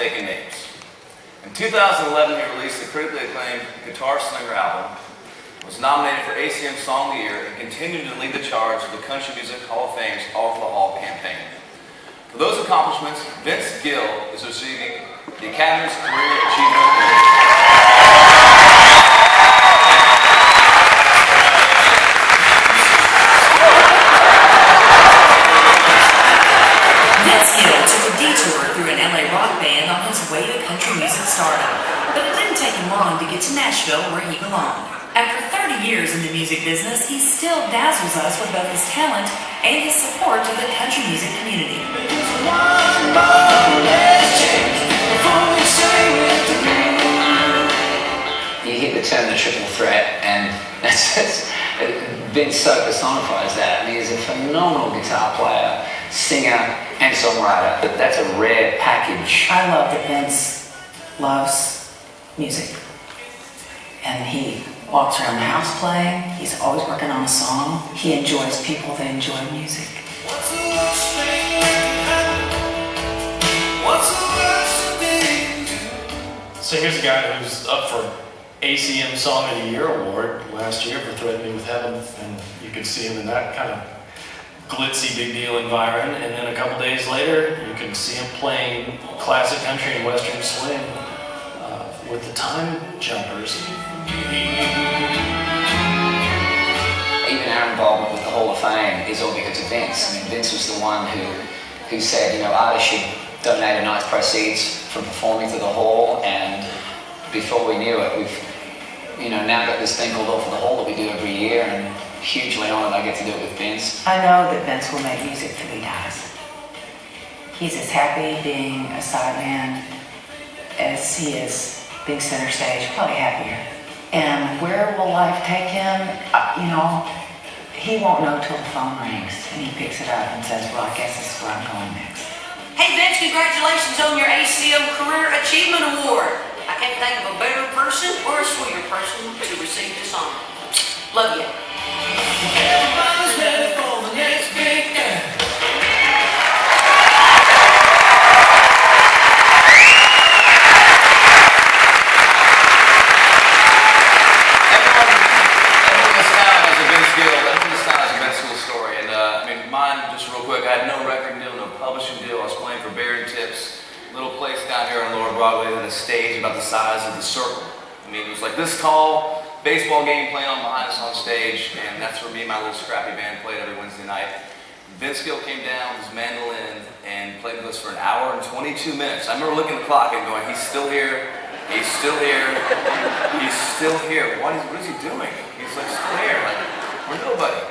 taken names. In 2011, he released the critically acclaimed Guitar Slinger album, was nominated for ACM Song of the Year, and continued to lead the charge of the Country Music Hall of Fame's All for the Hall campaign. For those accomplishments, Vince Gill is receiving the Academy's Career Achievement Award. Vince Gill took a detour through an LA rock band on his way to country music stardom, but it didn't take him long to get to Nashville where he belonged. After 30 years in the music business, he still dazzles us with both his talent and his support to the country music community. You hear the term the triple threat, and Vince so personifies that. I mean, he's a phenomenal guitar player, singer, and songwriter. That's a rare package. I love that Vince loves music, and he walks around the house playing. He's always working on a song. He enjoys people that enjoy music. What's the worst thing that can happen? What's the worst thing? So here's a guy who's up for ACM Song of the Year award last year for Threaten Me with Heaven, and you could see him in that kind of glitzy big deal environment, and then a couple days later you can see him playing classic country and western swing with the Time Jumpers. Even our involvement with the Hall of Fame is all because of Vince. I mean, Vince was the one who said, you know, artists should donate a night's proceeds from performing to the Hall, and before we knew it, we've, you know, now got this thing called All for the Hall that we do every year, and hugely honoured I get to do it with Vince. I know that Vince will make music till he dies. He's as happy being a sideman as he is being center stage, probably happier. And where will life take him? You know, he won't know till the phone rings and he picks it up and says, well, I guess this is where I'm going next. Hey Vince, congratulations on your ACM Career Achievement Award. I can't think of a better person or a sweeter person to receive this honor. Love you. Everybody's ready for the next big thing. Little place down here on Lower Broadway with a stage about the size of the circle. I mean, it was like this tall, baseball game playing on behind us on stage, and that's where me and my little scrappy band played every Wednesday night. Vince Gill came down with his mandolin and played with us for an hour and 22 minutes. I remember looking at the clock and going, he's still here, he's still here, he's still here. What is he doing? He's like still here, like we're nobody.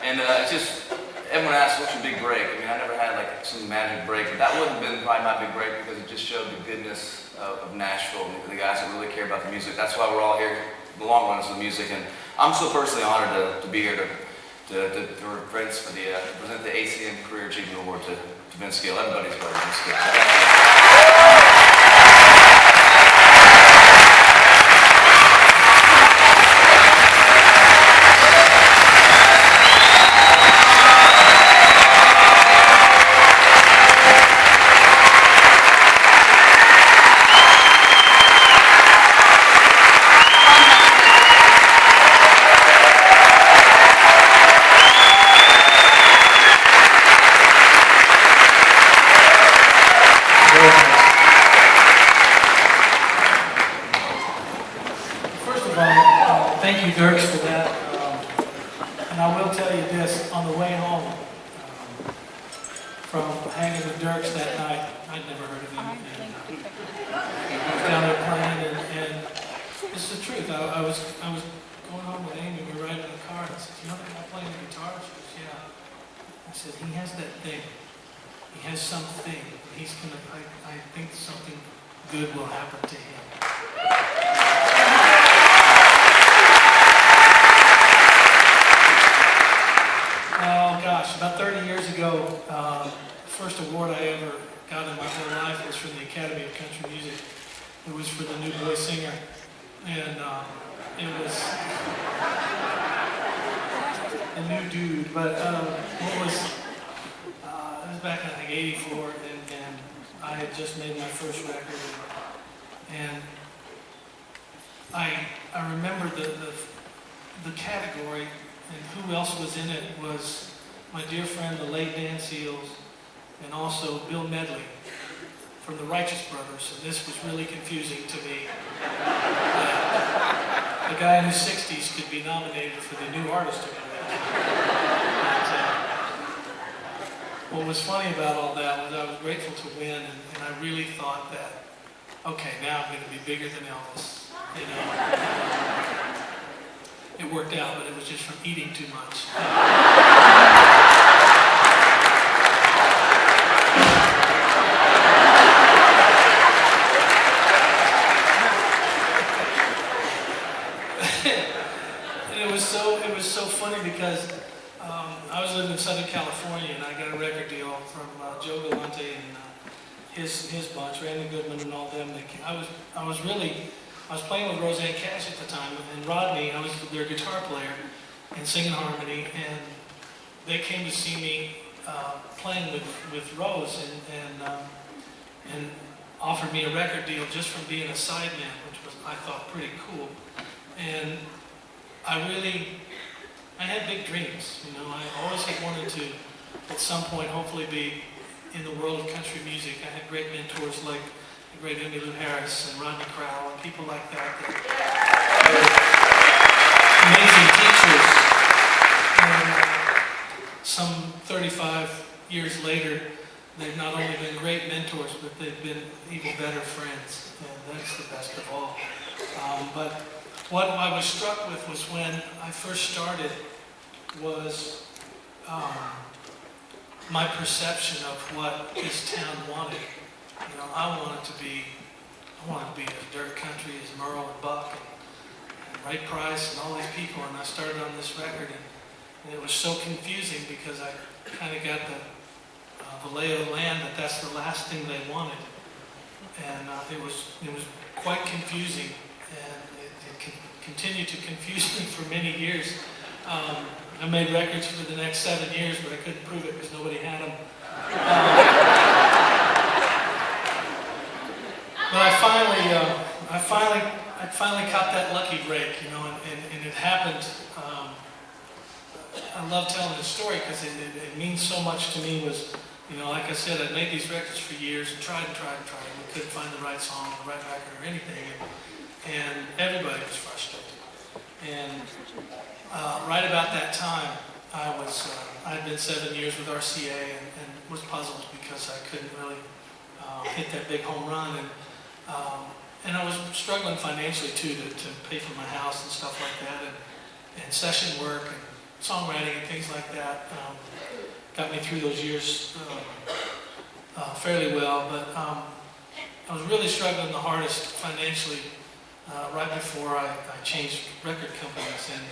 And it's just, everyone asks, what's your big break? I mean, I never had like some magic break, but that wouldn't have been probably my big break because it just showed the goodness of Nashville and the guys that really care about the music. That's why we're all here, the long runs of music, and I'm so personally honored to be here to present the ACM Career Achievement Award to Vince Gill. Everybody's brother, Vince Gill. So thank you, Dirks, for that. And I will tell you this, on the way home from hanging with Dirks that night, I'd never heard of him. And, I was down there playing, and this is the truth. I was going home with Amy, we were riding in the car, and I said, you know that guy playing the guitar? She goes, yeah. I said, he has that thing. He has something. He's gonna, I think something good will happen to him. Oh gosh, about 30 years ago, the first award I ever got in my whole life was from the Academy of Country Music. It was for the New Boy Singer, and it was a new dude, but it was back in, I think, '84, and I had just made my first record, and I remember the category, and who else was in it was my dear friend, the late Dan Seals, and also Bill Medley from the Righteous Brothers, and this was really confusing to me. A guy in his 60s could be nominated for the New Artist Award. What was funny about all that was I was grateful to win, and I really thought that, okay, now I'm going to be bigger than Elvis. You know, it worked out, but it was just from eating too much. And it was so funny because I was living in Southern California, and I got a record deal from Joe Galante and his bunch, Randy Goodman and all them. I was playing with Roseanne Cash at the time, and Rodney, I was their guitar player and singing harmony, and they came to see me playing with Rose and offered me a record deal just from being a sideman, which was, I thought, pretty cool. And I had big dreams, you know. I always had wanted to, at some point, hopefully be in the world of country music. I had great mentors like the great Emmylou Harris and Rodney Crowell and people like that were amazing teachers. And some 35 years later, they've not only been great mentors, but they've been even better friends, and that's the best of all. But what I was struck with was when I first started was my perception of what this town wanted. You know, I wanted to be as dirt country as Merle and Buck and Ray Price and all these people, and I started on this record, and it was so confusing because I kind of got the lay of the land that that's the last thing they wanted, and it was quite confusing, and it continued to confuse me for many years. I made records for the next 7 years, but I couldn't prove it because nobody had them. But I finally caught that lucky break, you know, and it happened. I love telling this story because it means so much to me. Was, you know, like I said, I'd made these records for years and tried, and we couldn't find the right song, the right record, or anything, and everybody was frustrated. And right about that time, I'd been 7 years with RCA and was puzzled because I couldn't really hit that big home run, and I was struggling financially too to pay for my house and stuff like that, and session work and songwriting and things like that got me through those years fairly well, but I was really struggling the hardest financially right before I changed record companies, and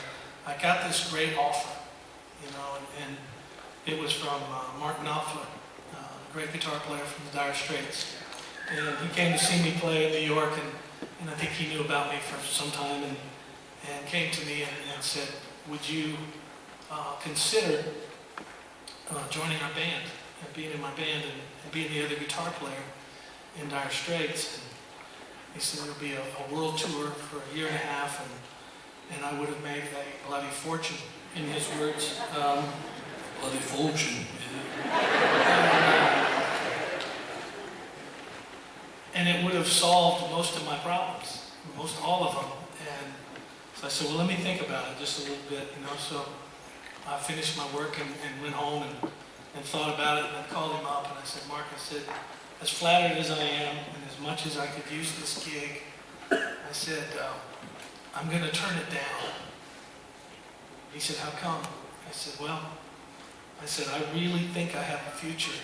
I got this great offer, you know, and it was from Mark Knopfler, a great guitar player from the Dire Straits, and he came to see me play in New York, and I think he knew about me for some time, and came to me and said, would you consider joining our band and being in my band and being the other guitar player in Dire Straits. And he said it would be a world tour for a year and a half, and I would have made a bloody fortune, in his words. Bloody fortune. And it would have solved most of my problems, most all of them. And so I said, well, let me think about it just a little bit, you know. So I finished my work and went home and thought about it, and I called him up and I said, Mark, I said, as flattered as I am and as much as I could use this gig, I said, I'm going to turn it down. He said, how come? I said, well, I really think I have a future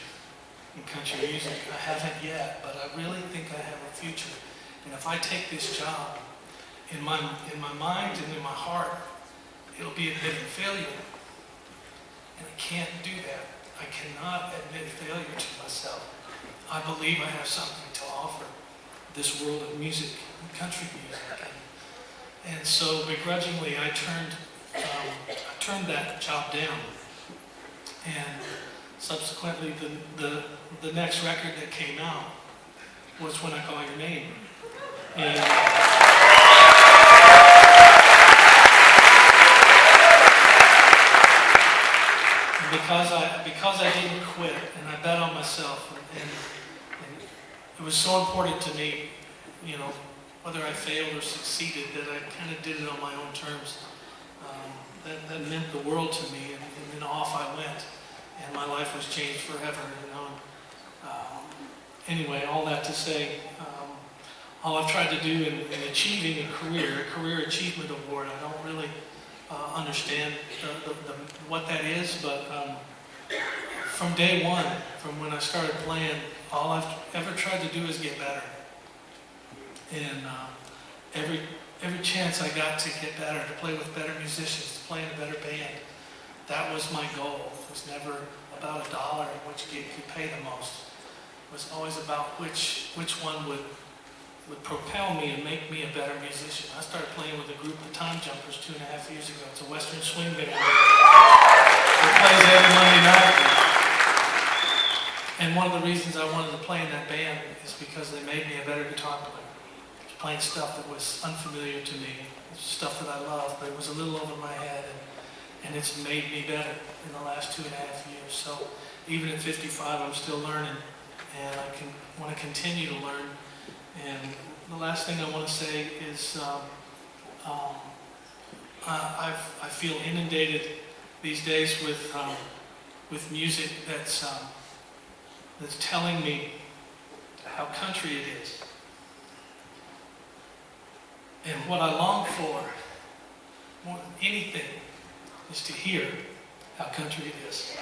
in country music. I haven't yet, but I really think I have a future. And if I take this job, in my mind and in my heart, it'll be admitting failure. And I can't do that. I cannot admit failure to myself. I believe I have something to offer this world of music, country music. And so begrudgingly, I turned that job down. And subsequently, the next record that came out was When I Call Your Name. And because I didn't quit and I bet on myself, and it was so important to me, you know, whether I failed or succeeded, that I kind of did it on my own terms. That meant the world to me, and then off I went, and my life was changed forever, you know. Anyway, all that to say, all I've tried to do in achieving a career achievement award, I don't really understand what that is, but from day one, from when I started playing, all I've ever tried to do is get better. And every chance I got to get better, to play with better musicians, to play in a better band, that was my goal. It was never about $1 and which gig could pay the most. It was always about which one would propel me and make me a better musician. I started playing with a group, the Time Jumpers, 2.5 years ago. It's a Western swing band. It plays every Monday night. And one of the reasons I wanted to play in that band is because they made me a better guitar player. I was playing stuff that was unfamiliar to me, stuff that I loved, but it was a little over my head, and it's made me better in the last 2.5 years. So even at 55, I'm still learning, and I want to continue to learn. And the last thing I want to say is I feel inundated these days with music that's telling me how country it is. And what I long for more than anything is to hear how country it is.